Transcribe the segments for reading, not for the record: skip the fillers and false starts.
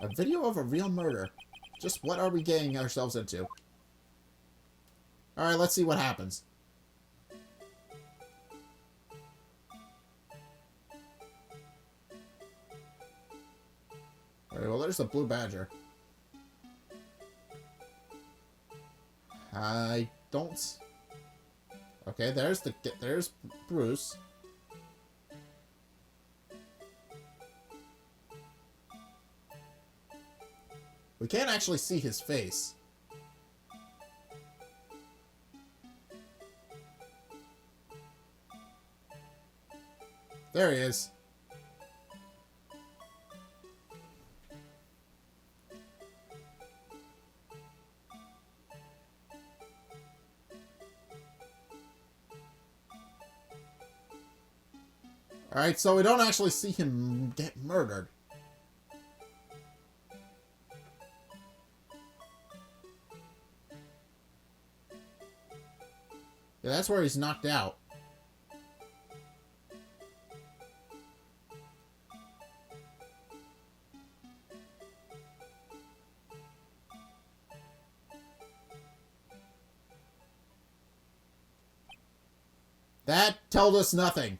A video of a real murder. Just what are we getting ourselves into? Alright, let's see what happens. Alright, well, there's the blue badger. I don't... Okay, there's Bruce. We can't actually see his face. There he is. Alright, so we don't actually see him get murdered. Yeah, that's where he's knocked out. That told us nothing.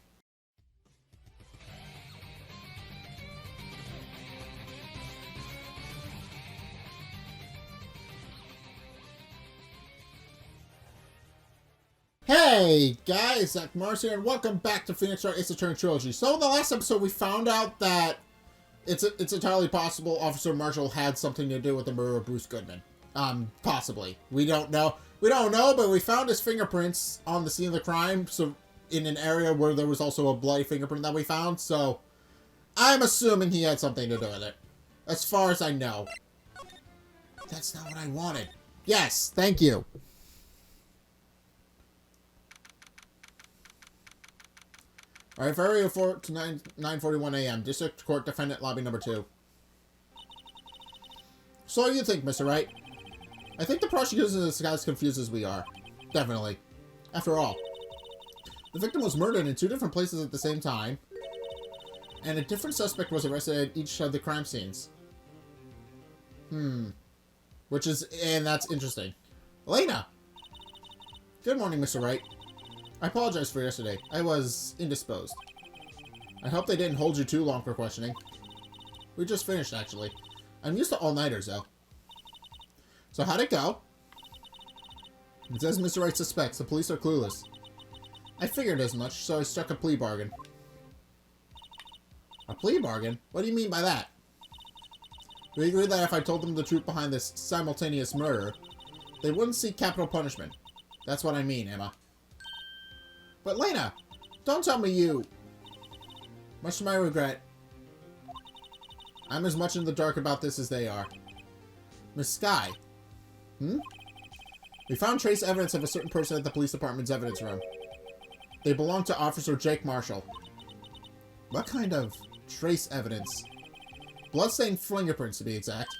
Hey guys, Zack here, and welcome back to Phoenix Wright Ace Attorney Trilogy. So in the last episode, we found out that it's entirely possible Officer Marshall had something to do with the murder of Bruce Goodman. Possibly. We don't know. We don't know, but we found his fingerprints on the scene of the crime, so in an area where there was also a bloody fingerprint that we found, so I'm assuming he had something to do with it. As far as I know. That's not what I wanted. Yes, thank you. Alright, February 4 to 9:41 a.m. District Court Defendant Lobby Number 2. So what do you think, Mr. Wright? I think the prosecutors in this as confused as we are. Definitely. After all, the victim was murdered in 2 different places at the same time, and a different suspect was arrested at each of the crime scenes. And that's interesting. Elena! Good morning, Mr. Wright. I apologize for yesterday. I was indisposed. I hope they didn't hold you too long for questioning. We just finished, actually. I'm used to all-nighters, though. So how'd it go? It says Mr. Wright suspects. The police are clueless. I figured as much, so I struck a plea bargain. A plea bargain? What do you mean by that? We agreed that if I told them the truth behind this simultaneous murder, they wouldn't seek capital punishment. That's what I mean, Emma. But Lena, don't tell me you... Much to my regret, I'm as much in the dark about this as they are. Miss Skye. We found trace evidence of a certain person at the police department's evidence room. They belong to Officer Jake Marshall. What kind of trace evidence? Bloodstained fingerprints, to be exact.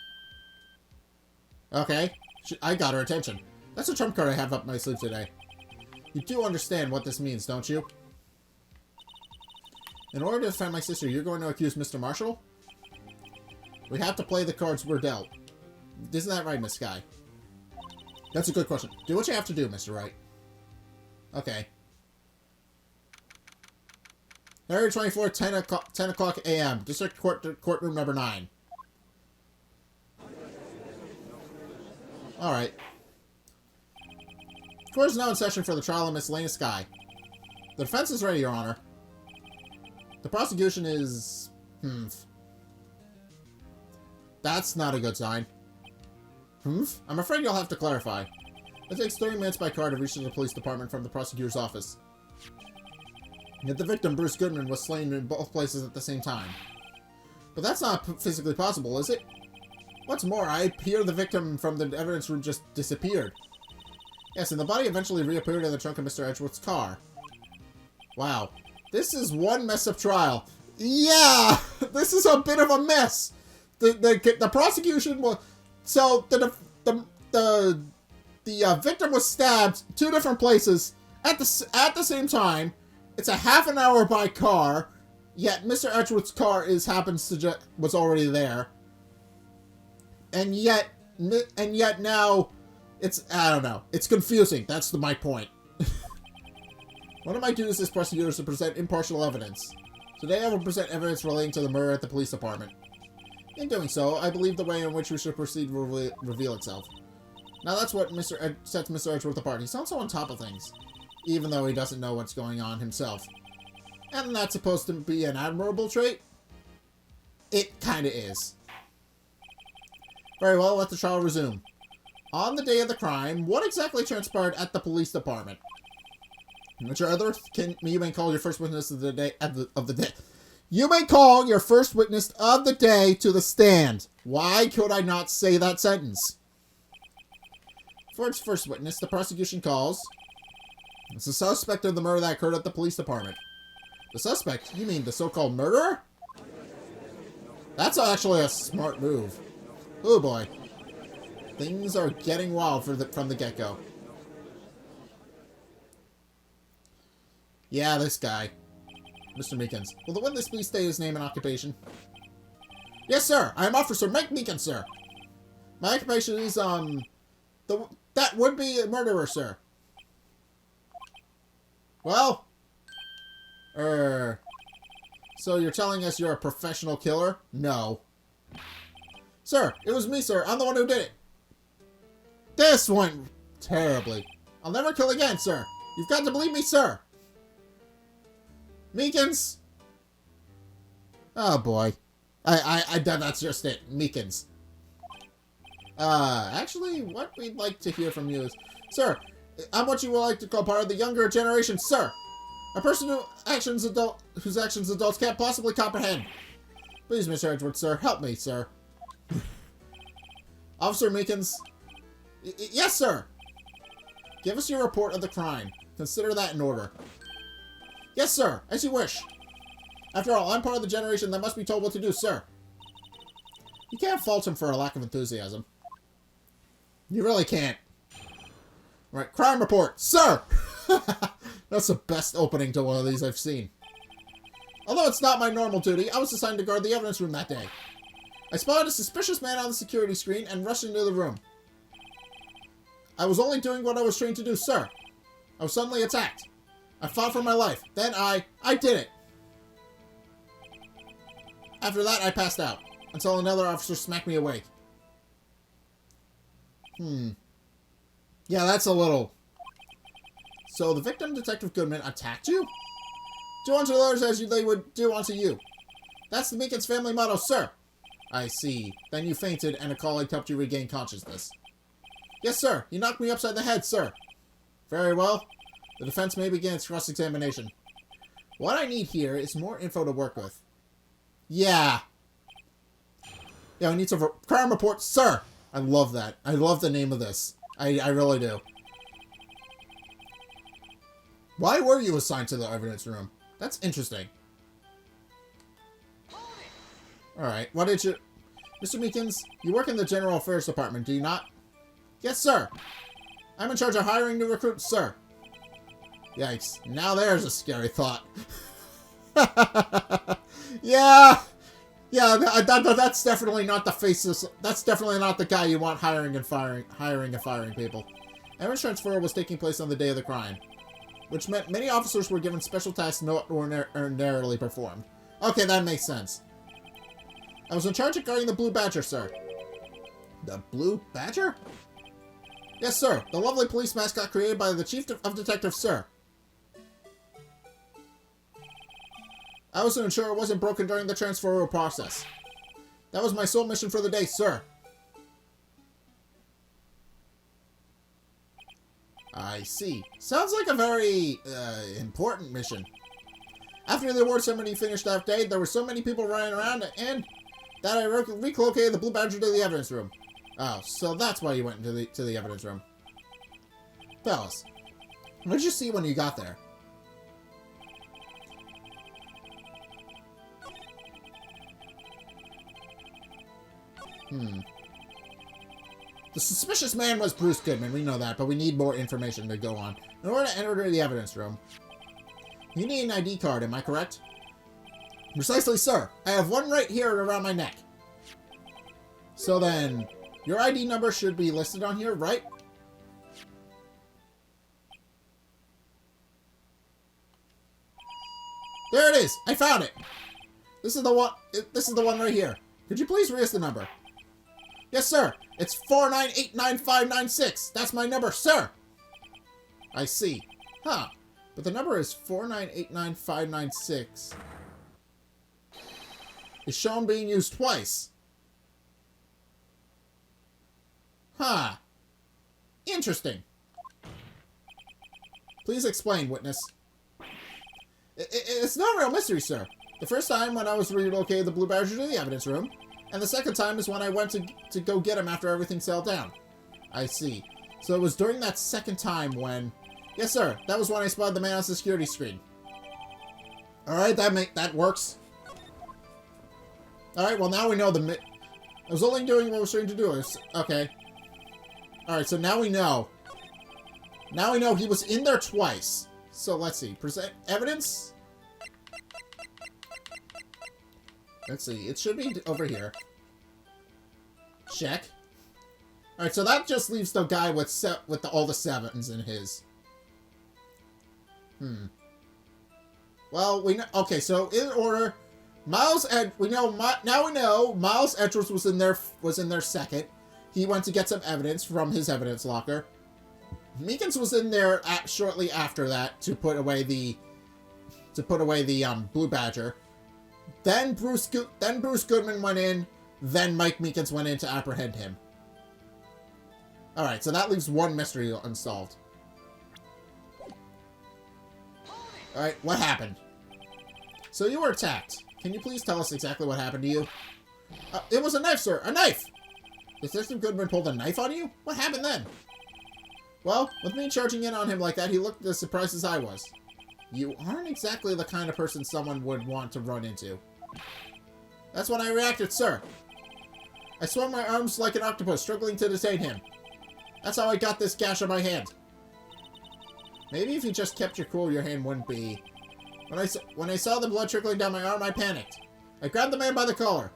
Okay, I got her attention. That's a trump card I have up my sleeve today. You do understand what this means, don't you? In order to defend my sister, you're going to accuse Mr. Marshall? We have to play the cards we're dealt. Isn't that right, Miss Skye? That's a good question. Do what you have to do, Mr. Wright. Okay. February 24th, 10 o'clock a.m. District Courtroom number 9. Alright. Court is now in session for the trial of Miss Lena Skye. The defense is ready, Your Honor. The prosecution is... That's not a good sign. I'm afraid you'll have to clarify. It takes 30 minutes by car to reach the police department from the prosecutor's office. Yet the victim, Bruce Goodman, was slain in both places at the same time. But that's not physically possible, is it? What's more, I hear the victim from the evidence room just disappeared. Yes, and the body eventually reappeared in the trunk of Mr. Edgeworth's car. Wow. This is one mess of trial. Yeah! This is a bit of a mess! The prosecution was... So, the victim was stabbed 2 different places at the same time. It's a half an hour by car, yet Mr. Edgeworth's car was already there. And yet now, I don't know. It's confusing. That's my point. One of my duties as prosecutor is to present impartial evidence. Today I will present evidence relating to the murder at the police department. In doing so, I believe the way in which we should proceed will reveal itself. Now that's what sets Mr. Edgeworth apart. He sounds so on top of things, even though he doesn't know what's going on himself. And that's supposed to be an admirable trait? It kinda is. Very well, let the trial resume. On the day of the crime, what exactly transpired at the police department? Mr. Edgeworth, you may call your first witness of the day You may call your first witness of the day to the stand. Why could I not say that sentence? For its first witness, the prosecution calls. It's the suspect of the murder that occurred at the police department. The suspect? You mean the so-called murderer? That's actually a smart move. Oh boy. Things are getting wild from the get-go. Yeah, this guy. Mr. Meekins. Will the witness please state his name and occupation? Yes, sir. I am Officer Mike Meekins, sir. My occupation is, that would be a murderer, sir. Well? So you're telling us you're a professional killer? No. Sir, it was me, sir. I'm the one who did it. This went terribly. I'll never kill again, sir. You've got to believe me, sir. Meekins? Oh, boy. That's just it. Meekins. Actually, what we'd like to hear from you is... Sir, I'm what you would like to call part of the younger generation, sir. A person whose actions adults can't possibly comprehend. Please, Mr. Edgeworth, sir. Help me, sir. Officer Meekins. Yes, sir. Give us your report of the crime. Consider that in order. Yes, sir. As you wish. After all, I'm part of the generation that must be told what to do, sir. You can't fault him for a lack of enthusiasm. You really can't. Right, crime report. Sir! That's the best opening to one of these I've seen. Although it's not my normal duty, I was assigned to guard the evidence room that day. I spotted a suspicious man on the security screen and rushed into the room. I was only doing what I was trained to do, sir. I was suddenly attacked. I fought for my life. Then I did it. After that, I passed out. Until another officer smacked me awake. Yeah, that's a little... So, the victim, Detective Goodman, attacked you? Do unto others as they would do unto you. That's the Meekins family motto, sir. I see. Then you fainted, and a colleague helped you regain consciousness. Yes, sir. You knocked me upside the head, sir. Very well. The defense may begin its cross-examination. What I need here is more info to work with. Yeah. Yeah, we need some crime report, sir. I love that. I love the name of this. I really do. Why were you assigned to the evidence room? That's interesting. Alright, what did you... Mr. Meekins, you work in the General Affairs Department, do you not? Yes, sir. I'm in charge of hiring new recruits, sir. Yikes. Now there's a scary thought. Yeah! Yeah, that's definitely not the faces. That's definitely not the guy you want hiring and firing people. Evidence transfer was taking place on the day of the crime, which meant many officers were given special tasks not ordinarily performed. Okay, that makes sense. I was in charge of guarding the Blue Badger, sir. The Blue Badger? Yes, sir. The lovely police mascot created by the Chief of Detectives, sir. I was to ensure it wasn't broken during the transfer process. That was my sole mission for the day, sir. I see. Sounds like a very, important mission. After the award ceremony finished that day, there were so many people running around, and that I relocated the Blue Badger to the evidence room. Oh, so that's why you went into the evidence room. Fellas, what did you see when you got there? The suspicious man was Bruce Goodman, we know that, but we need more information to go on. In order to enter the evidence room, you need an ID card, am I correct? Precisely, sir. I have one right here around my neck. So then, Your ID number should be listed on here, right? There it is! I found it! This is the one. This is the one right here. Could you please read us the number? Yes, sir. It's 4989596. That's my number, sir. I see. Huh. But the number is 4989596. It's shown being used twice. Huh. Interesting. Please explain, witness. It's no real mystery, sir. The first time when I was relocated the Blue Badger to the evidence room, and the second time is when I went to go get him after everything settled down. I see. So it was during that second time when... Yes, sir. That was when I spotted the man on the security screen. Alright, that works. Alright, well now we know I was only doing what I was trying to do. Okay. Alright, so now we know. Now we know he was in there twice. So let's see. Present evidence? Let's see. It should be over here. Check. Alright, so that just leaves the guy with all the 7s in his. Well, we know. Okay, so in order, now we know Miles Edwards was in there second. He went to get some evidence from his evidence locker. Meekins was in there shortly after that to put away the Blue Badger. Then Bruce Goodman went in. Then Mike Meekins went in to apprehend him. All right, so that leaves one mystery unsolved. All right, what happened? So you were attacked. Can you please tell us exactly what happened to you? It was a knife, sir. A knife. Detective Goodman pulled a knife on you? What happened then? Well, with me charging in on him like that, he looked as surprised as I was. You aren't exactly the kind of person someone would want to run into. That's when I reacted, sir. I swung my arms like an octopus, struggling to detain him. That's how I got this gash on my hand. Maybe if you just kept your cool, your hand wouldn't be... When I saw the blood trickling down my arm, I panicked. I grabbed the man by the collar.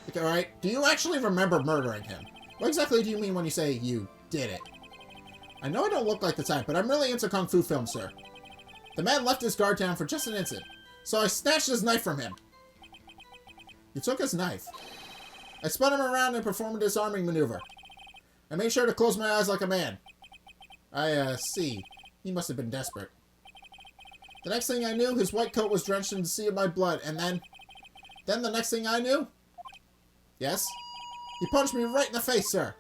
Okay, alright. Do you actually remember murdering him? What exactly do you mean when you say you did it? I know I don't look like the type, but I'm really into Kung Fu films, sir. The man left his guard down for just an instant, so I snatched his knife from him. You took his knife. I spun him around and performed a disarming maneuver. I made sure to close my eyes like a man. I see. He must have been desperate. The next thing I knew, his white coat was drenched in the sea of my blood, and then the next thing I knew... Yes? He punched me right in the face, sir.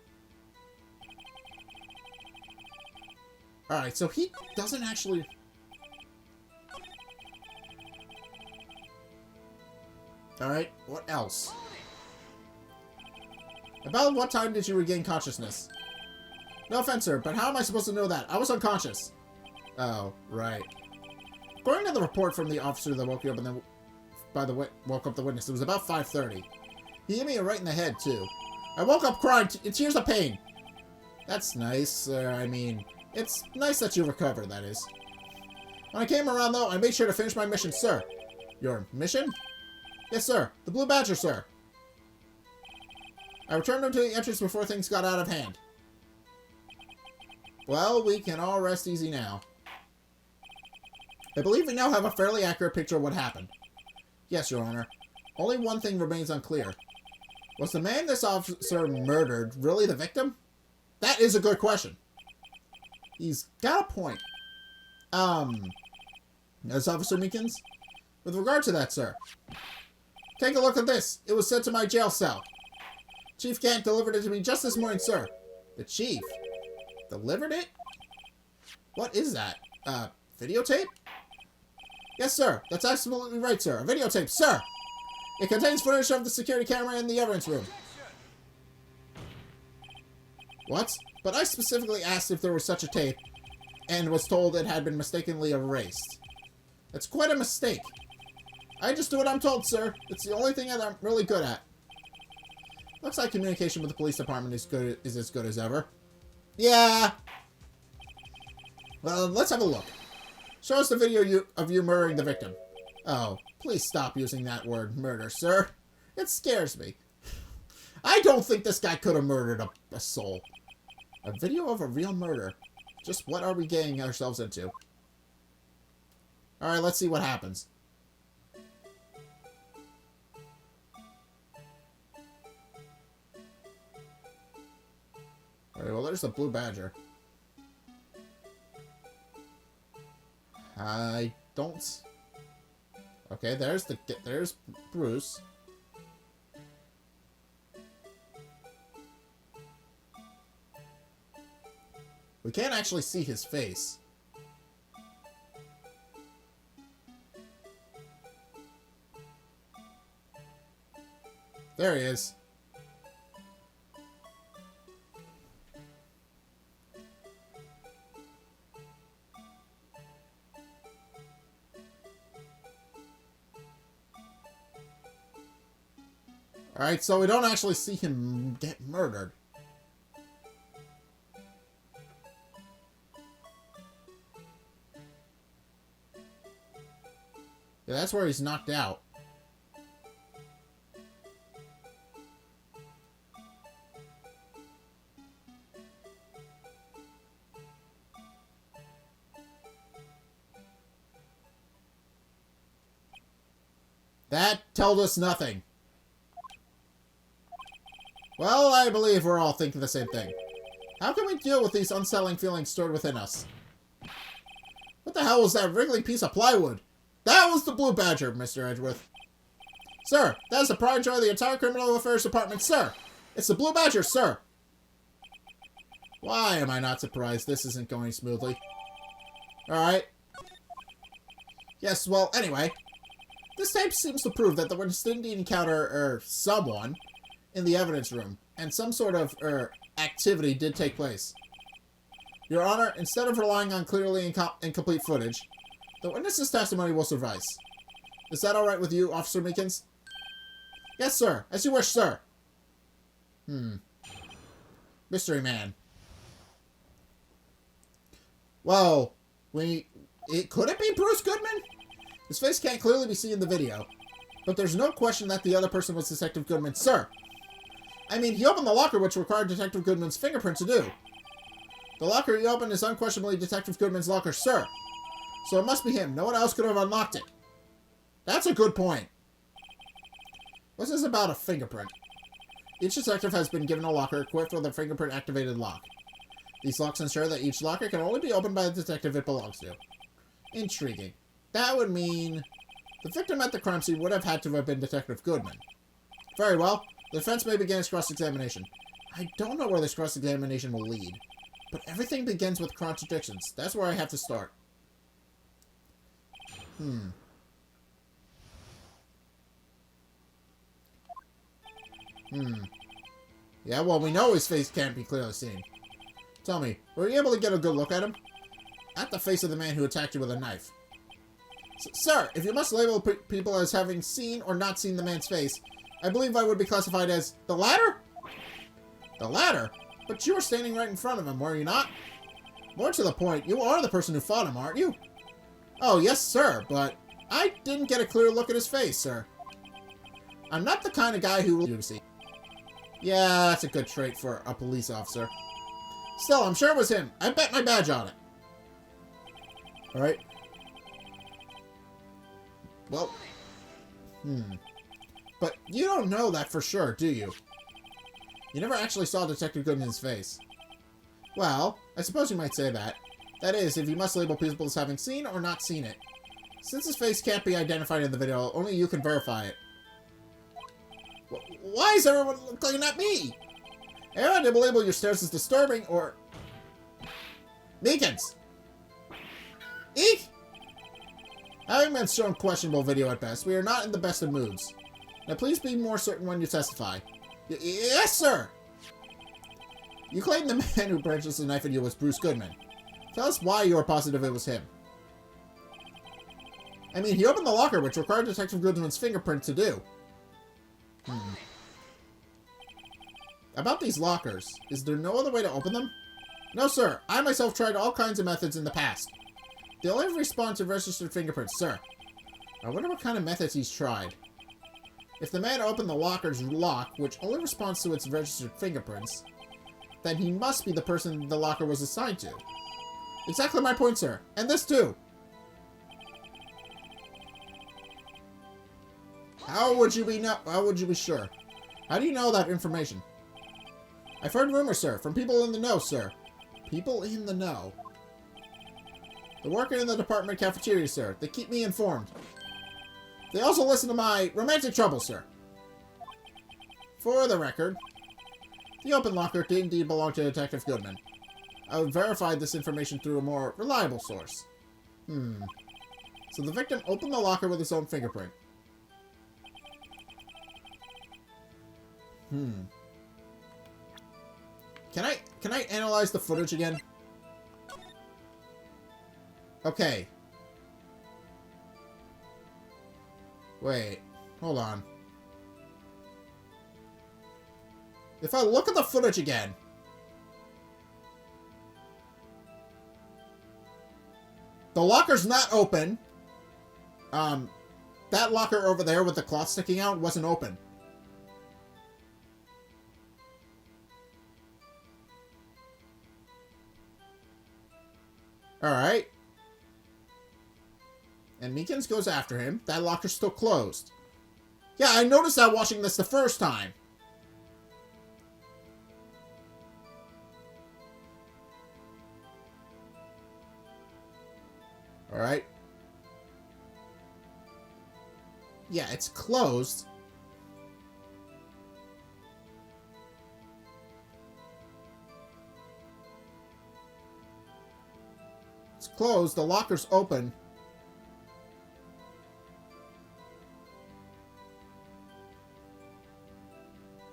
Alright, so he doesn't actually... Alright, what else? About what time did you regain consciousness? No offense, sir, but how am I supposed to know that? I was unconscious. Oh, right. According to the report from the officer that woke you up and then woke up the witness, it was about 5:30. He hit me right in the head, too. I woke up crying in tears of pain. That's nice, sir. I mean, it's nice that you recovered, that is. When I came around, though, I made sure to finish my mission, sir. Your mission? Yes, sir. The Blue Badger, sir. I returned him to the entrance before things got out of hand. Well, we can all rest easy now. I believe we now have a fairly accurate picture of what happened. Yes, Your Honor. Only one thing remains unclear. Was the man this officer murdered really the victim? That is a good question. He's got a point. As Officer Meekins? With regard to that, sir. Take a look at this. It was sent to my jail cell. Chief Gank delivered it to me just this morning, sir. The chief? Delivered it? What is that? Videotape? Yes, sir. That's absolutely right, sir. A videotape, sir! It contains footage of the security camera in the evidence room. What? But I specifically asked if there was such a tape, and was told it had been mistakenly erased. That's quite a mistake. I just do what I'm told, sir. It's the only thing that I'm really good at. Looks like communication with the police department is as good as ever. Yeah. Well, let's have a look. Show us the video of you murdering the victim. Oh, please stop using that word, murder, sir. It scares me. I don't think this guy could have murdered a soul. A video of a real murder. Just what are we getting ourselves into? Alright, let's see what happens. Alright, well, there's the blue badger. I don't... Okay, there's Bruce. We can't actually see his face. There he is. Alright, so we don't actually see him get murdered. Yeah, that's where he's knocked out. That told us nothing. Well, I believe we're all thinking the same thing. How can we deal with these unsettling feelings stored within us? What the hell was that wriggling piece of plywood? That was the Blue Badger, Mr. Edgeworth. Sir, that is the pride and joy of the entire Criminal Affairs Department, sir. It's the Blue Badger, sir. Why am I not surprised this isn't going smoothly? Alright. Yes, well, anyway. This tape seems to prove that there was an encounter, someone, in the evidence room, and some sort of, activity did take place. Your Honor, instead of relying on clearly incomplete footage, the witness's testimony will suffice. Is that alright with you, Officer Meekins? Yes, sir. As you wish, sir. Mystery Man. Well, could it be Bruce Goodman? His face can't clearly be seen in the video, but there's no question that the other person was Detective Goodman, sir. I mean, he opened the locker, which required Detective Goodman's fingerprint to do. The locker he opened is unquestionably Detective Goodman's locker, sir. So it must be him. No one else could have unlocked it. That's a good point. What's this about a fingerprint? Each detective has been given a locker equipped with a fingerprint-activated lock. These locks ensure that each locker can only be opened by the detective it belongs to. Intriguing. That would mean the victim at the crime scene would have had to have been Detective Goodman. Very well. The defense may begin its cross-examination. I don't know where this cross-examination will lead, but everything begins with contradictions. That's where I have to start. Yeah, well, we know his face can't be clearly seen. Tell me, were you able to get a good look at him? At the face of the man who attacked you with a knife. Sir, if you must label people as having seen or not seen the man's face, I believe I would be classified as the latter? The latter? But you were standing right in front of him, were you not? More to the point, you are the person who fought him, aren't you? Oh, yes, sir, but I didn't get a clear look at his face, sir. I'm not the kind of guy who will see. Yeah, that's a good trait for a police officer. Still, I'm sure it was him. I bet my badge on it. Alright. Well. But you don't know that for sure, do you? You never actually saw Detective Goodman's face. Well, I suppose you might say that. That is, if you must label people as having seen or not seen it. Since his face can't be identified in the video, only you can verify it. Why is everyone looking at me? Anyone to label your stares as disturbing or... Meekins! Eek! Having been shown questionable video at best, we are not in the best of moods. Now please be more certain when you testify. Yes, sir! You claim the man who brandished the knife at you was Bruce Goodman. Tell us why you are positive it was him. I mean, he opened the locker, which required Detective Goodman's fingerprint to do. About these lockers, is there no other way to open them? No, sir. I myself tried all kinds of methods in the past. They only respond to registered fingerprints, sir. I wonder what kind of methods he's tried. If the man opened the locker's lock, which only responds to its registered fingerprints, then he must be the person the locker was assigned to. Exactly my point, sir. And this too. How would you be sure? How do you know that information? I've heard rumors, sir, from people in the know, sir. People in the know. They work in the department cafeteria, sir. They keep me informed. They also listen to my romantic troubles, sir. For the record, the open locker did indeed belong to Detective Goodman. I would verify this information through a more reliable source. So the victim opened the locker with his own fingerprint. Can I analyze the footage again? Okay. Wait. Hold on. If I look at the footage again... The locker's not open. That locker over there with the cloth sticking out wasn't open. Alright. And Meekins goes after him. That locker's still closed. Yeah, I noticed that watching this the first time. Alright. Yeah, it's closed. It's closed. The locker's open.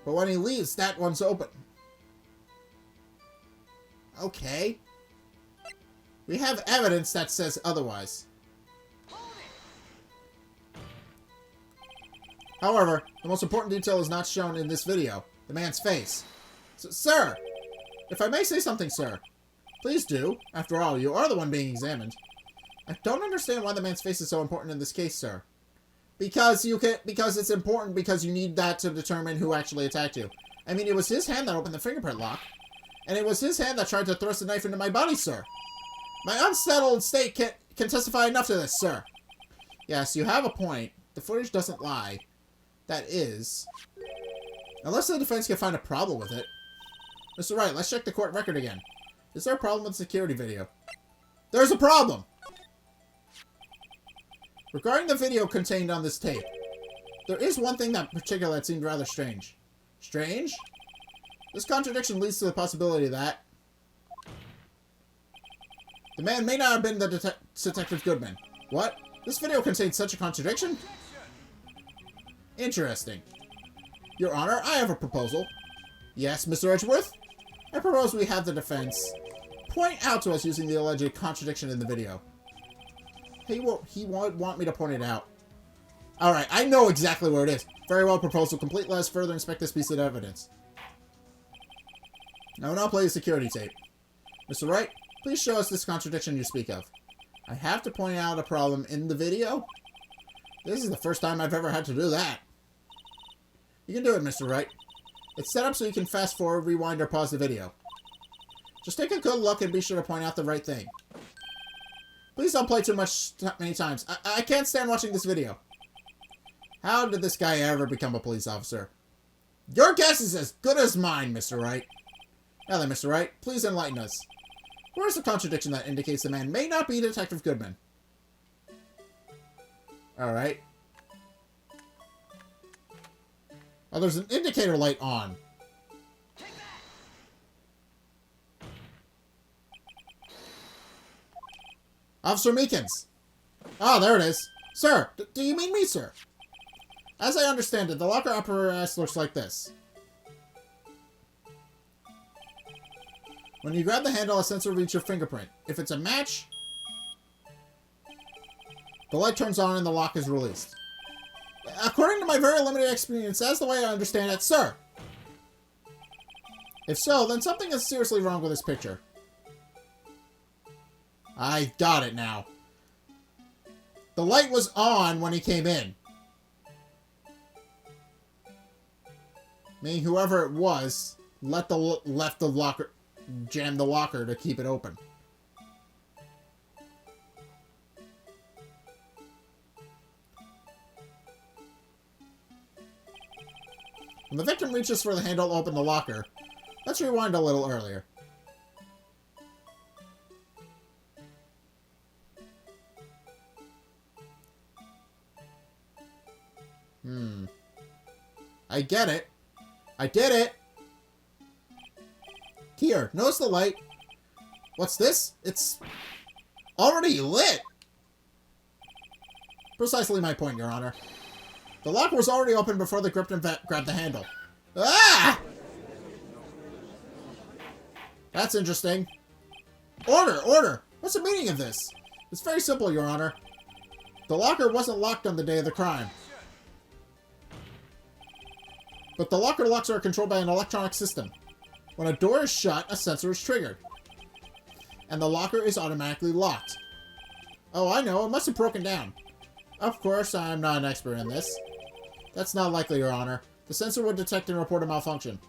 But when he leaves, that one's open. Okay. We have evidence that says otherwise. However, the most important detail is not shown in this video. The man's face. Sir! If I may say something, sir. Please do. After all, you are the one being examined. I don't understand why the man's face is so important in this case, sir. Because it's important because you need that to determine who actually attacked you. I mean, it was his hand that opened the fingerprint lock. And it was his hand that tried to thrust a knife into my body, sir. My unsettled state can testify enough to this, sir. Yes, you have a point. The footage doesn't lie. That is... Unless the defense can find a problem with it. Mr. Wright, let's check the court record again. Is there a problem with the security video? There's a problem! Regarding the video contained on this tape, there is one thing in particular that seemed rather strange. Strange? This contradiction leads to the possibility that the man may not have been the Detective Goodman. What? This video contains such a contradiction? Interesting. Your Honor, I have a proposal. Yes, Mr. Edgeworth? I propose we have the defense point out to us using the alleged contradiction in the video. He won't want me to point it out. Alright, I know exactly where it is. Very well, proposal complete. Let us further inspect this piece of evidence. Now I'll play the security tape. Mr. Wright, please show us this contradiction you speak of. I have to point out a problem in the video? This is the first time I've ever had to do that. You can do it, Mr. Wright. It's set up so you can fast forward, rewind, or pause the video. Just take a good look and be sure to point out the right thing. Please don't play too many times. I can't stand watching this video. How did this guy ever become a police officer? Your guess is as good as mine, Mr. Wright. Now then, Mr. Wright, please enlighten us. Where's the contradiction that indicates the man may not be Detective Goodman? Alright. Oh, there's an indicator light on. Officer Meekins. Ah, there it is. Sir, do you mean me, sir? As I understand it, the locker apparatus looks like this. When you grab the handle, a sensor reads your fingerprint. If it's a match, the light turns on and the lock is released. According to my very limited experience, that's the way I understand it, sir. If so, then something is seriously wrong with this picture. I got it now. The light was on when he came in. Meaning whoever it was left the locker, jammed the locker to keep it open. When the victim reaches for the handle to open the locker, let's rewind a little earlier. I get it. I did it! Here, notice the light. What's this? It's already lit! Precisely my point, Your Honor. The locker was already open before the Gripton vet grabbed the handle. Ah! That's interesting. Order! Order! What's the meaning of this? It's very simple, Your Honor. The locker wasn't locked on the day of the crime. But the locker locks are controlled by an electronic system. When a door is shut, a sensor is triggered. And the locker is automatically locked. Oh, I know. It must have broken down. Of course, I'm not an expert in this. That's not likely, Your Honor. The sensor would detect and report a malfunction.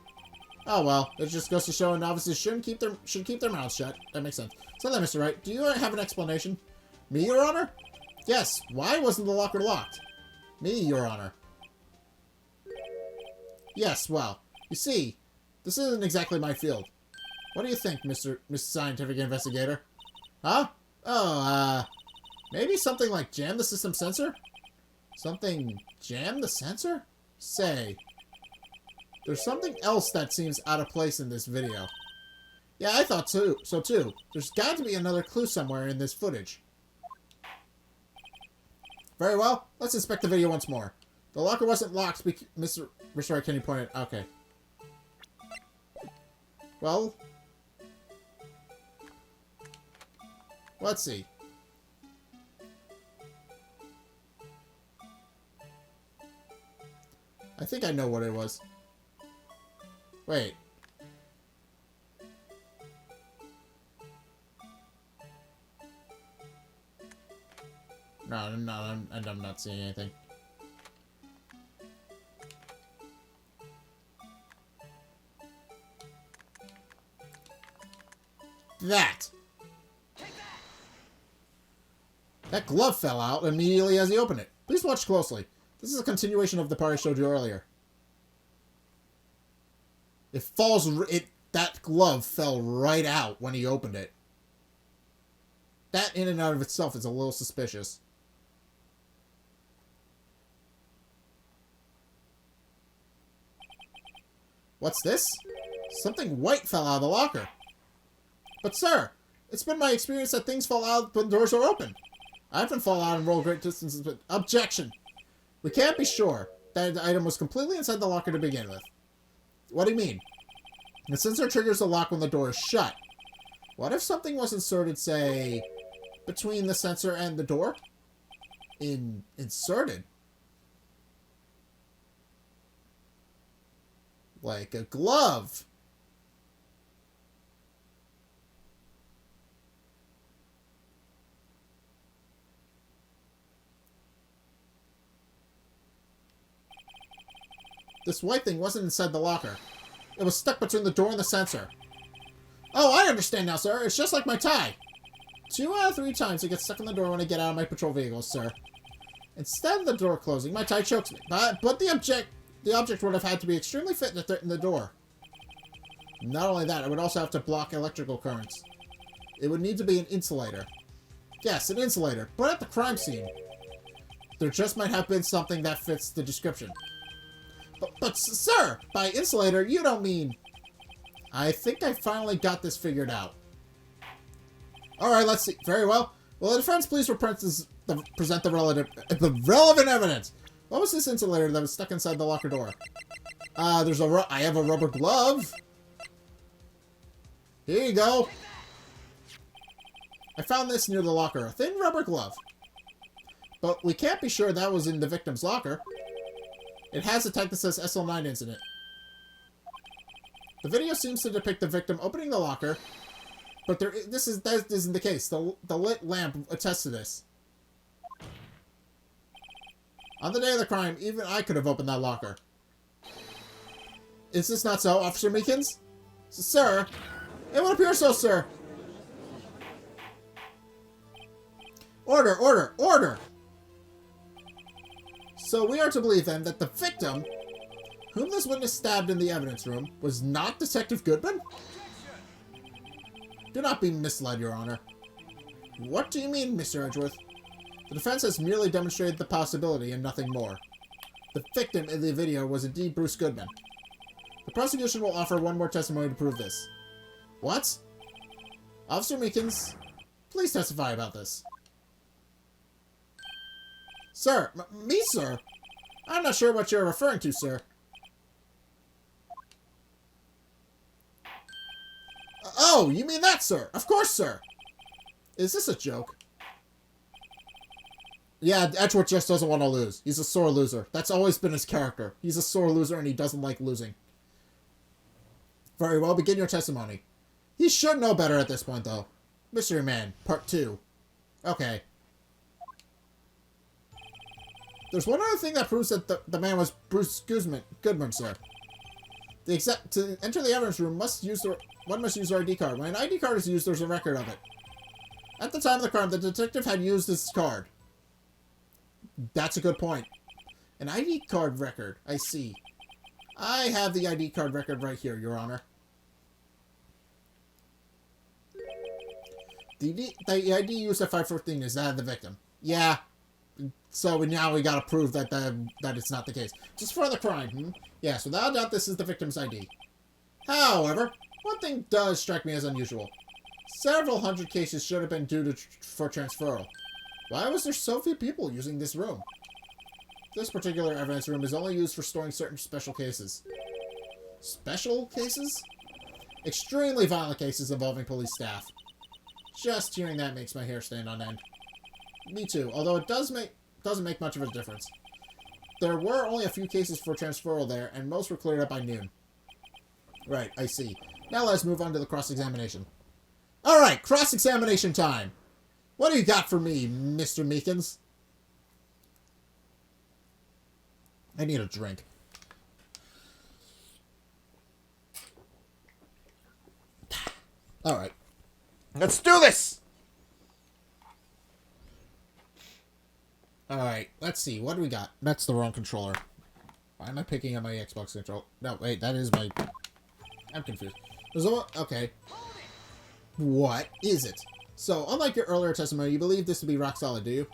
Oh well, it just goes to show novices should keep their mouths shut. That makes sense. So then, Mr. Wright, do you have an explanation? Me, Your Honor? Yes. Why wasn't the locker locked? Me, Your Honor. Yes, well, you see, this isn't exactly my field. What do you think, Mr. Scientific Investigator? Huh? Oh, maybe something like jam the system sensor? Something jam the sensor? Say, there's something else that seems out of place in this video. Yeah, I thought so too. There's got to be another clue somewhere in this footage. Very well, let's inspect the video once more. The locker wasn't locked, Mr. Wright, can you point it? Okay. Well, let's see. I think I know what it was. Wait. No, I'm not seeing anything. That glove fell out immediately as he opened it. Please watch closely. This is a continuation of the part I showed you earlier. That glove fell right out when he opened it. That in and out of itself is a little suspicious. What's this? Something white fell out of the locker. But sir, it's been my experience that things fall out when doors are open. I often fall out and roll great distances, but... Objection! We can't be sure that the item was completely inside the locker to begin with. What do you mean? The sensor triggers the lock when the door is shut. What if something was inserted, say, between the sensor and the door? Inserted? Like a glove. This white thing wasn't inside the locker. It was stuck between the door and the sensor. Oh, I understand now, sir. It's just like my tie. 2 out of 3 times it gets stuck in the door when I get out of my patrol vehicle, sir. Instead of the door closing, my tie chokes me. But the object would have had to be extremely fit to threaten the door. Not only that, it would also have to block electrical currents. It would need to be an insulator. Yes, an insulator, but at the crime scene. There just might have been something that fits the description. But sir, by insulator, you don't mean... I think I finally got this figured out. Alright, let's see. Very well. Will the defense please present the relevant evidence? What was this insulator that was stuck inside the locker door? I have a rubber glove. Here you go. I found this near the locker. A thin rubber glove. But we can't be sure that was in the victim's locker. It has a tag that says SL9 incident. The video seems to depict the victim opening the locker, but that isn't the case. The lit lamp attests to this. On the day of the crime, even I could have opened that locker. Is this not so, Officer Meekins? Sir? It would appear so, sir. Order, order, order! So we are to believe, then, that the victim, whom this witness stabbed in the evidence room, was not Detective Goodman? Do not be misled, Your Honor. What do you mean, Mr. Edgeworth? The defense has merely demonstrated the possibility and nothing more. The victim in the video was indeed Bruce Goodman. The prosecution will offer one more testimony to prove this. What? Officer Meekins, please testify about this. Sir, me, sir? I'm not sure what you're referring to, sir. Oh, you mean that, sir? Of course, sir. Is this a joke? Yeah, Edgeworth just doesn't want to lose. He's a sore loser. That's always been his character. He's a sore loser and he doesn't like losing. Very well, begin your testimony. He should know better at this point, though. Mystery Man, Part 2. Okay. There's one other thing that proves that the man was Bruce Goodman, sir. To enter the evidence room, one must use their ID card. When an ID card is used, there's a record of it. At the time of the crime, the detective had used this card. That's a good point. An ID card record. I see. I have the ID card record right here, Your Honor. The ID used at 5:15 is that of the victim. Yeah. So now we gotta prove that it's not the case. Just for the crime, hmm? Yes, without doubt this is the victim's ID. However, one thing does strike me as unusual. Several hundred cases should have been due for transferal. Why was there so few people using this room? This particular evidence room is only used for storing certain special cases. Special cases? Extremely violent cases involving police staff. Just hearing that makes my hair stand on end. Me too, although it doesn't make much of a difference. There were only a few cases for transferal there, and most were cleared up by noon. Right, I see. Now let's move on to the cross-examination. Alright, cross-examination time! What do you got for me, Mr. Meekins? I need a drink. Alright. Let's do this! Alright, let's see. What do we got? That's the wrong controller. Why am I picking up my Xbox controller? No, wait, that is my... I'm confused. Okay. What is it? So, unlike your earlier testimony, you believe this to be rock solid, do you?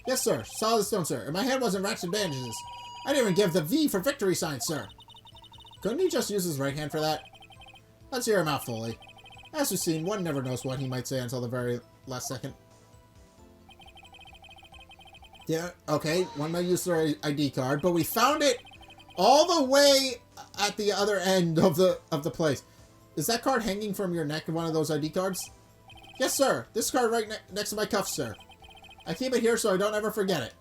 Yes, sir. Solid as stone, sir. And my hand wasn't wrapped in bandages. I didn't even give the V for victory sign, sir. Couldn't he just use his right hand for that? Let's hear him out fully. As we've seen, one never knows what he might say until the very last second. Yeah, okay, one might use their ID card, but we found it all the way at the other end of the place. Is that card hanging from your neck, one of those ID cards? Yes, sir. This card right next to my cuff, sir. I keep it here so I don't ever forget it.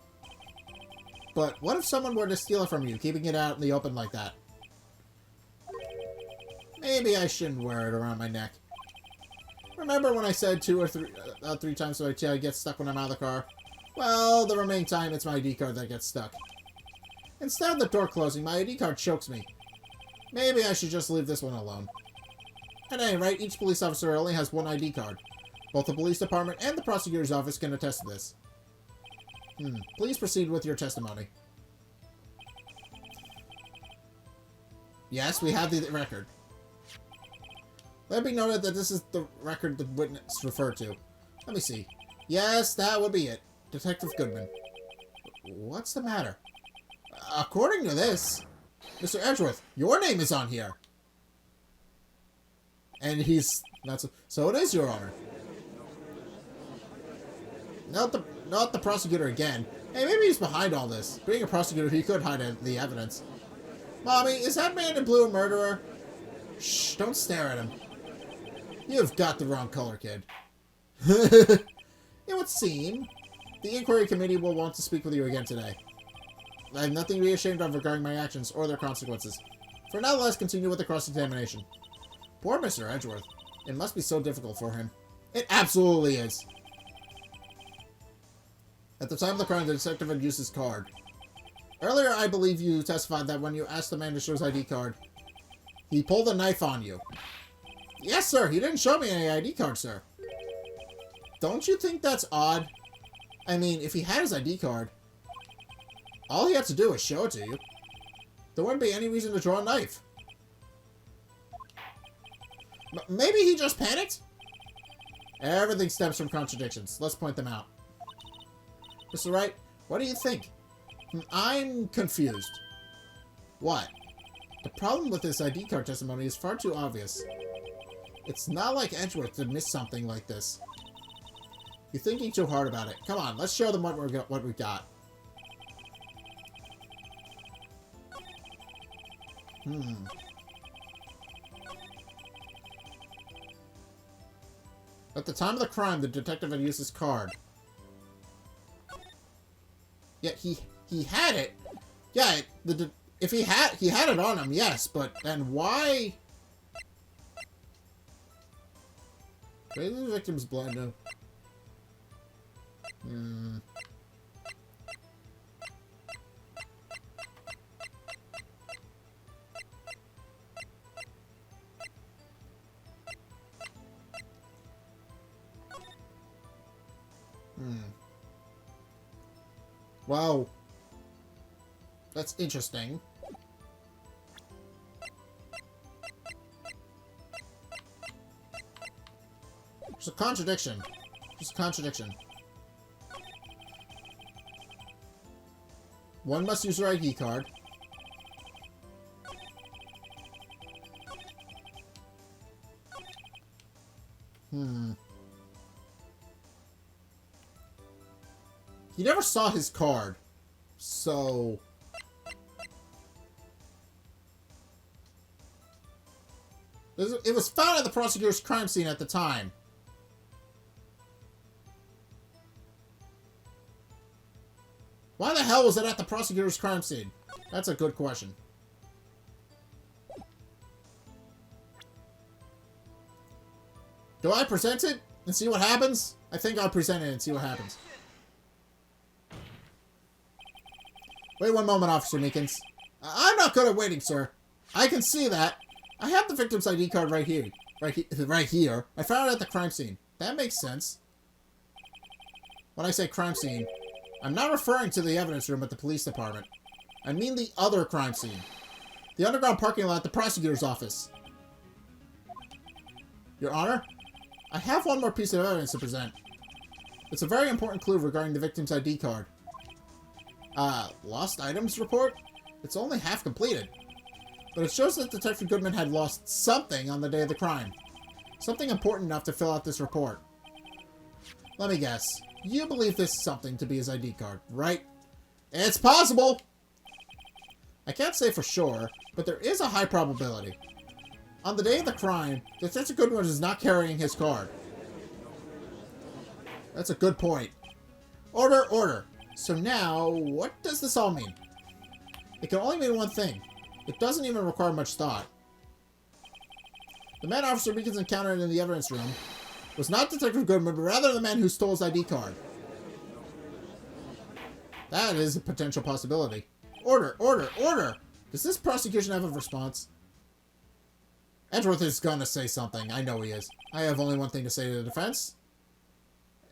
But what if someone were to steal it from you, keeping it out in the open like that? Maybe I shouldn't wear it around my neck. Remember when I said two or three times so I get stuck when I'm out of the car? Well, the remaining time, it's my ID card that gets stuck. Instead of the door closing, my ID card chokes me. Maybe I should just leave this one alone. At any rate, each police officer only has one ID card. Both the police department and the prosecutor's office can attest to this. Please proceed with your testimony. Yes, we have the record. Let it be noted that this is the record the witness referred to. Let me see. Yes, that would be it. Detective Goodman. What's the matter? According to this, Mr. Edgeworth, your name is on here. And he's... So it is, Your Honor. Not the prosecutor again. Hey, maybe he's behind all this. Being a prosecutor, he could hide the evidence. Mommy, is that man in blue a murderer? Shh, don't stare at him. You've got the wrong color, kid. It would seem the inquiry committee will want to speak with you again today. I have nothing to be ashamed of regarding my actions or their consequences. For now, let's continue with the cross-examination. Poor Mr. Edgeworth. It must be so difficult for him. It absolutely is. At the time of the crime, the detective had used his card. Earlier, I believe you testified that when you asked the man to show his ID card, He pulled a knife on you. Yes, sir. He didn't show me any ID card, sir. Don't you think that's odd? I mean, if he had his ID card, all he had to do is show it to you. There wouldn't be any reason to draw a knife. Maybe he just panicked? Everything stems from contradictions. Let's point them out. Mr. Wright, what do you think? I'm confused. What? The problem with this ID card testimony is far too obvious. It's not like Edgeworth to miss something like this. You're thinking too hard about it. Come on, let's show them what we got. At the time of the crime, the detective had used his card. Yet he had it. Yeah, if he had it on him, yes, but then why? Maybe the victim's blind now. Wow. That's interesting. There's a contradiction. There's a contradiction. One must use their ID card. He never saw his card, so... It was found at the prosecutor's crime scene at the time. Why the hell was it at the prosecutor's crime scene? That's a good question. Do I present it and see what happens? I think I'll present it and see what happens. Wait one moment, Officer Meekins. I'm not good at waiting, sir. I can see that. I have the victim's ID card right here. Right here. I found it at the crime scene. That makes sense. When I say crime scene, I'm not referring to the evidence room at the police department. I mean the other crime scene. The underground parking lot at the prosecutor's office. Your Honor, I have one more piece of evidence to present. It's a very important clue regarding the victim's ID card. Lost items report? It's only half completed. But it shows that Detective Goodman had lost something on the day of the crime. Something important enough to fill out this report. Let me guess. You believe this something to be his ID card, right? It's possible! I can't say for sure, but there is a high probability. On the day of the crime, Detective Goodman is not carrying his card. That's a good point. Order, order. So now, what does this all mean? It can only mean one thing. It doesn't even require much thought. The man Officer Meekins encountered in the evidence room was not Detective Goodman, but rather the man who stole his ID card. That is a potential possibility. Order, order, order! Does this prosecution have a response? Edgeworth is gonna say something. I know he is. I have only one thing to say to the defense.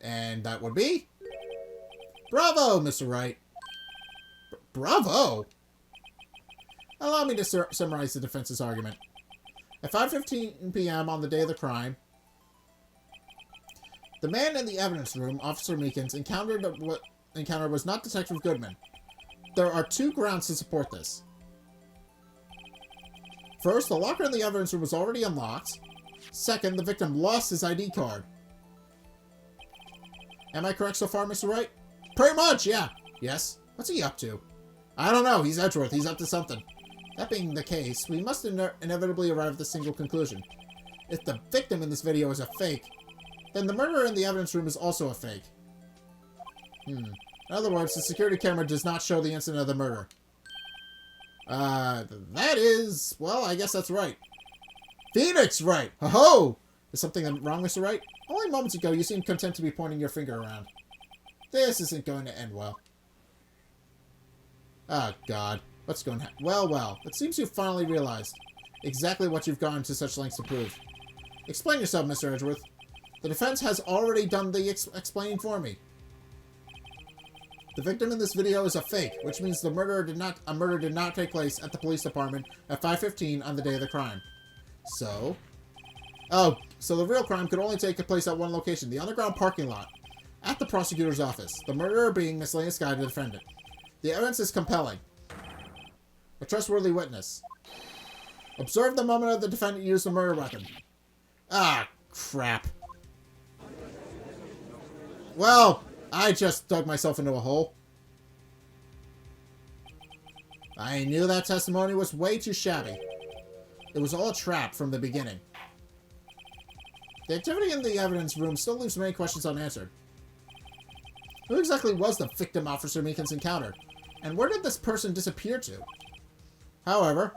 And that would be... Bravo, Mr. Wright. Bravo? Allow me to summarize the defense's argument. At 5:15 p.m. on the day of the crime, the man in the evidence room, Officer Meekins, encountered was not Detective Goodman. There are two grounds to support this. First, the locker in the evidence room was already unlocked. Second, the victim lost his ID card. Am I correct so far, Mr. Wright? Pretty much, yeah. Yes? What's he up to? I don't know. He's Edgeworth. He's up to something. That being the case, we must inevitably arrive at a single conclusion. If the victim in this video is a fake, then the murderer in the evidence room is also a fake. In other words, the security camera does not show the incident of the murder. That is... Well, I guess that's right. Phoenix Wright! Ho-ho! Is something wrong, Mr. Wright? Only moments ago, you seemed content to be pointing your finger around. This isn't going to end well. Oh, God. What's going to happen? Well, well. It seems you've finally realized. exactly what you've gone to such lengths to prove. Explain yourself, Mr. Edgeworth. The defense has already done the explaining for me. The victim in this video is a fake, which means the murder did not take place at the police department at 5:15 on the day of the crime. So? Oh, so the real crime could only take place at one location, the underground parking lot, at the prosecutor's office, the murderer being Miss Lena Sky, the defendant. The evidence is compelling. A trustworthy witness. Observe the moment of the defendant used the murder weapon. Ah, crap. Well, I just dug myself into a hole. I knew that testimony was way too shabby. It was all a trap from the beginning. The activity in the evidence room still leaves many questions unanswered. Who exactly was the victim Officer Meekins encountered? And where did this person disappear to? However,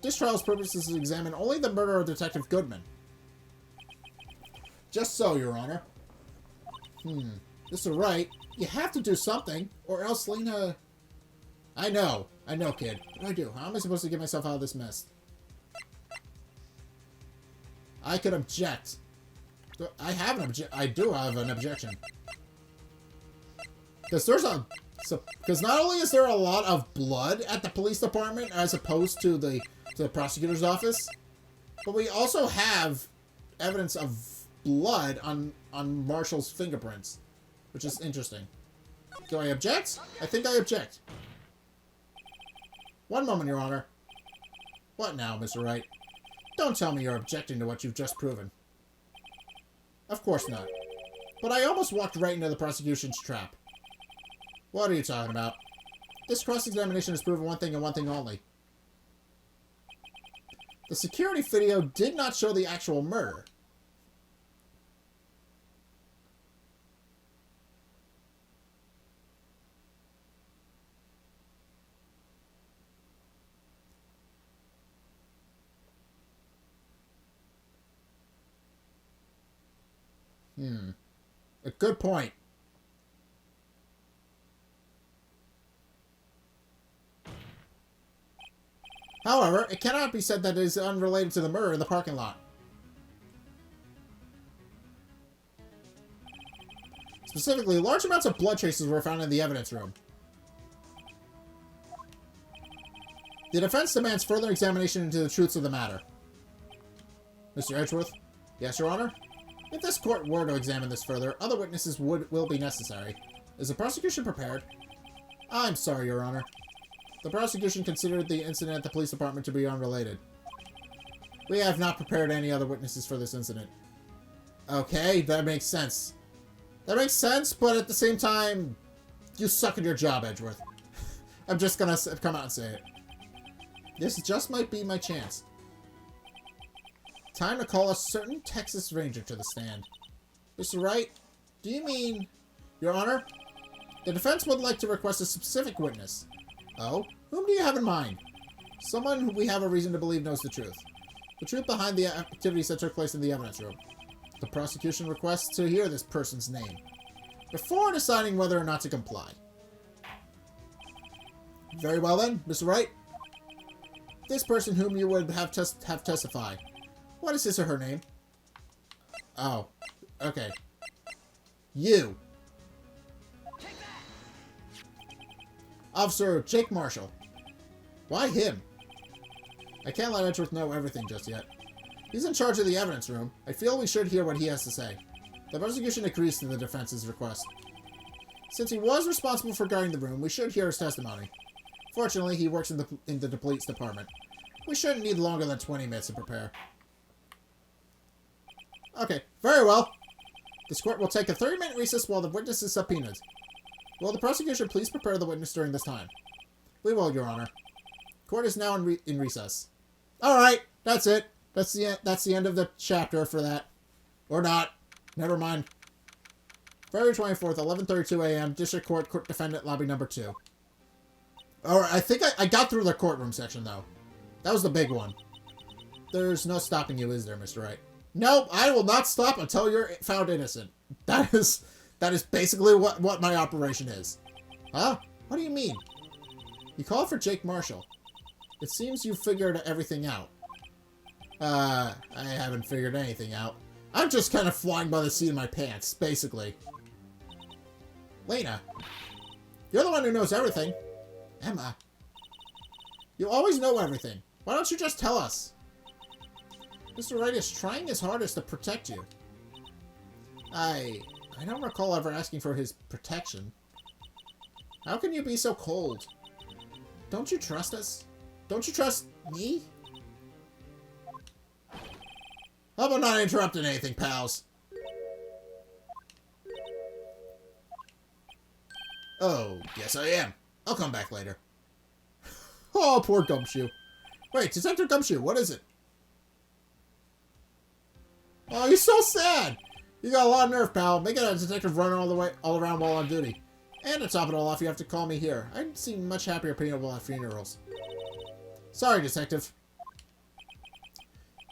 this trial's purpose is to examine only the murder of Detective Goodman. Just so, Your Honor. Mr. Wright, you have to do something, or else Lena... I know, kid. What do I do? How am I supposed to get myself out of this mess? I could object. I do have an objection. Because not only is there a lot of blood at the police department as opposed to the prosecutor's office, but we also have evidence of blood on Marshall's fingerprints, which is interesting. Do I object? I think I object. One moment, Your Honor. What now, Mr. Wright? Don't tell me you're objecting to what you've just proven. Of course not. But I almost walked right into the prosecution's trap. What are you talking about? This cross-examination has proven one thing and one thing only. The security video did not show the actual murder. A good point. However, it cannot be said that it is unrelated to the murder in the parking lot. Specifically, large amounts of blood traces were found in the evidence room. The defense demands further examination into the truths of the matter. Mr. Edgeworth? Yes, Your Honor? If this court were to examine this further, other witnesses will be necessary. Is the prosecution prepared? I'm sorry, Your Honor. The prosecution considered the incident at the police department to be unrelated. We have not prepared any other witnesses for this incident. Okay, that makes sense. That makes sense, but at the same time, you suck at your job, Edgeworth. I'm just gonna come out and say it. This just might be my chance. Time to call a certain Texas Ranger to the stand. Mr. Wright, do you mean... Your Honor? The defense would like to request a specific witness. Oh? Whom do you have in mind? Someone who we have a reason to believe knows the truth. The truth behind the activities that took place in the evidence room. The prosecution requests to hear this person's name before deciding whether or not to comply. Very well then, Mr. Wright. This person whom you would have testify. What is his or her name? Oh, okay. You. Officer Jake Marshall. Why him? I can't let Edgeworth know everything just yet. He's in charge of the evidence room. I feel we should hear what he has to say. The prosecution agrees to the defense's request. Since he was responsible for guarding the room, we should hear his testimony. Fortunately, he works in the police department. We shouldn't need longer than 20 minutes to prepare. Okay, very well. This court will take a 30-minute recess while the witness is subpoenaed. Will the prosecution please prepare the witness during this time? We will, Your Honor. Court is now in recess. Alright, that's it. That's the end of the chapter for that. Or not. Never mind. February 24th, 11:32 a.m., District Court Defendant Lobby Number 2. Alright, I think I got through the courtroom section, though. That was the big one. There's no stopping you, is there, Mr. Wright? Nope, I will not stop until you're found innocent. That is basically what my operation is. Huh? What do you mean? You called for Jake Marshall. It seems you figured everything out. I haven't figured anything out. I'm just kind of flying by the seat of my pants, basically. Lena, you're the one who knows everything. Emma, you always know everything. Why don't you just tell us? Mr. Wright is trying his hardest to protect you. I don't recall ever asking for his protection. How can you be so cold? Don't you trust us? Don't you trust me? How about not interrupting anything, pals? Oh, yes I am. I'll come back later. Oh, poor Gumshoe. Wait, Detective Gumshoe, what is it? Oh, you're so sad. You got a lot of nerve, pal. Making a detective run all around while on duty. And to top it all off, you have to call me here. I'd seem much happier people at funerals. Sorry, detective.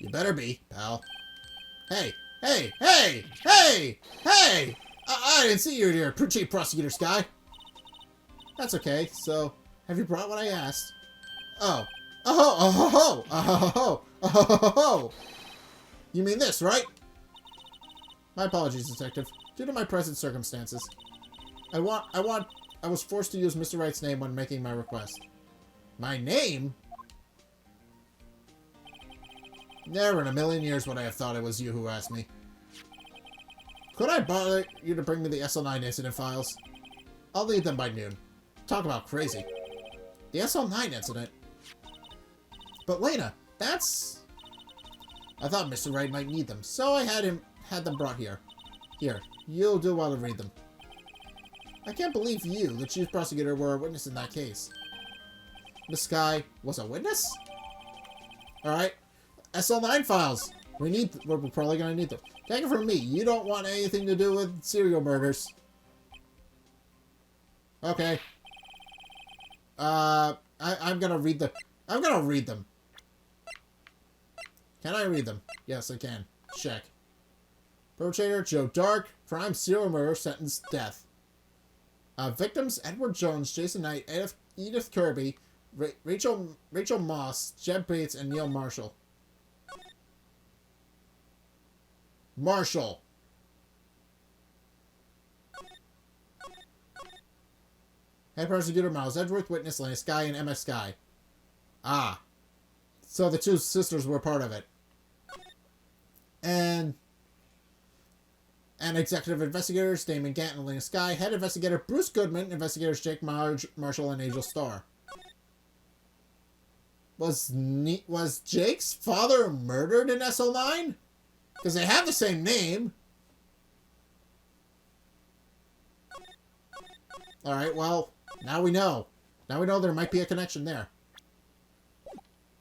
You better be, pal. Hey, hey, hey, hey, hey! I didn't see you here, Chief Prosecutor Sky. That's okay. So, have you brought what I asked? Oh. Oh. You mean this, right? My apologies, detective. Due to my present circumstances, I was forced to use Mr. Wright's name when making my request. My name? Never in a million years would I have thought it was you who asked me. Could I bother you to bring me the SL9 incident files? I'll need them by noon. Talk about crazy. The SL9 incident? But Lena, that's... I thought Mr. Wright might need them, so I had them brought here. Here, you'll do well to read them. I can't believe you, the chief prosecutor, were a witness in that case. Miss Sky was a witness? Alright. SL9 files. We're probably gonna need them. Take it from me. You don't want anything to do with serial murders. Okay. I'm gonna read them. Can I read them? Yes, I can. Check. Perpetrator Joe Dark. Crime serial murder. Sentence death. Victims Edward Jones, Jason Knight, Edith Kirby, Rachel Moss, Jeb Bates, and Neil Marshall. Head prosecutor Miles Edgeworth, witness Lena Sky, and MS Sky. Ah. So the two sisters were part of it. And executive investigators Damon Gant and Lena Sky, head investigator Bruce Goodman, investigators Jake Marshall and Angel Starr. Was Jake's father murdered in SL9? Because they have the same name. Alright, well, now we know. Now we know there might be a connection there.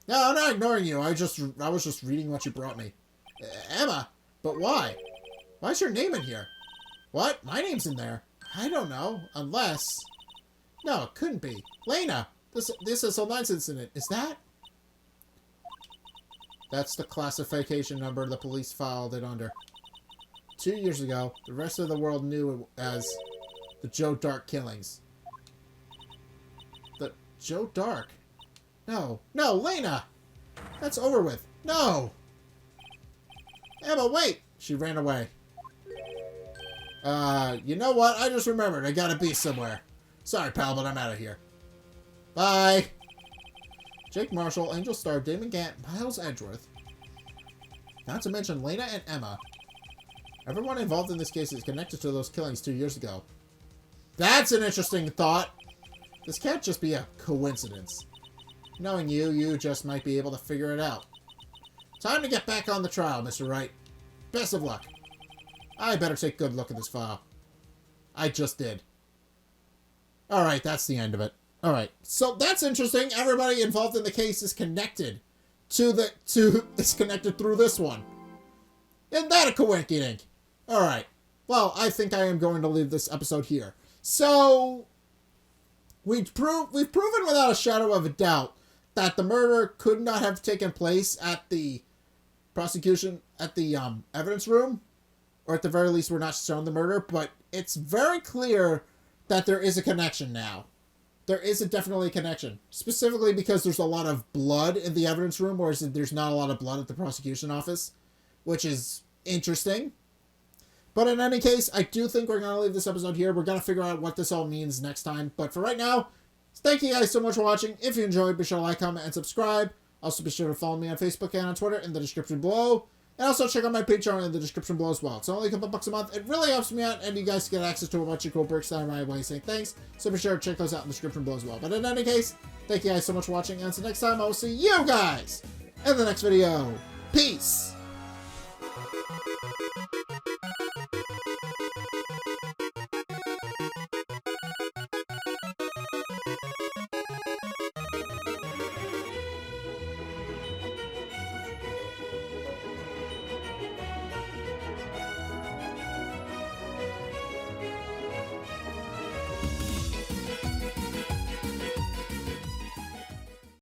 No, I'm not ignoring you. I was just reading what you brought me. Emma, but why? Why is your name in here? What? My name's in there. I don't know. Unless... No, it couldn't be. Lena! This SL9 incident. Is that? That's the classification number the police filed it under. 2 years ago, the rest of the world knew it as the Joe Dark killings. The Joe Dark? No. No, Lena! That's over with. No! Emma, wait! She ran away. You know what? I just remembered. I gotta be somewhere. Sorry, pal, but I'm out of here. Bye! Jake Marshall, Angel Starr, Damon Gant, Miles Edgeworth. Not to mention Lena and Emma. Everyone involved in this case is connected to those killings 2 years ago. That's an interesting thought! This can't just be a coincidence. Knowing you just might be able to figure it out. Time to get back on the trial, Mr. Wright. Best of luck. I better take a good look at this file. I just did. Alright, that's the end of it. Alright, so that's interesting. Everybody involved in the case is connected is connected through this one. Isn't that a coinky-dink? Alright. Well, I think I am going to leave this episode here. So, we've proven without a shadow of a doubt that the murder could not have taken place at the prosecution, at the evidence room, or at the very least we're not shown the murder, but it's very clear that there is a connection now. there is definitely a connection. Specifically because there's a lot of blood in the evidence room, whereas there's not a lot of blood at the prosecution office, which is interesting. But in any case, I do think we're going to leave this episode here. We're going to figure out what this all means next time. But for right now, thank you guys so much for watching. If you enjoyed, be sure to like, comment, and subscribe. Also, be sure to follow me on Facebook and on Twitter in the description below. And also check out my Patreon in the description below as well. It's only a couple bucks a month. It really helps me out, and you guys get access to a bunch of cool perks that I'm right away saying thanks. So be sure to check those out in the description below as well. But in any case, thank you guys so much for watching. And until next time, I will see you guys in the next video. Peace!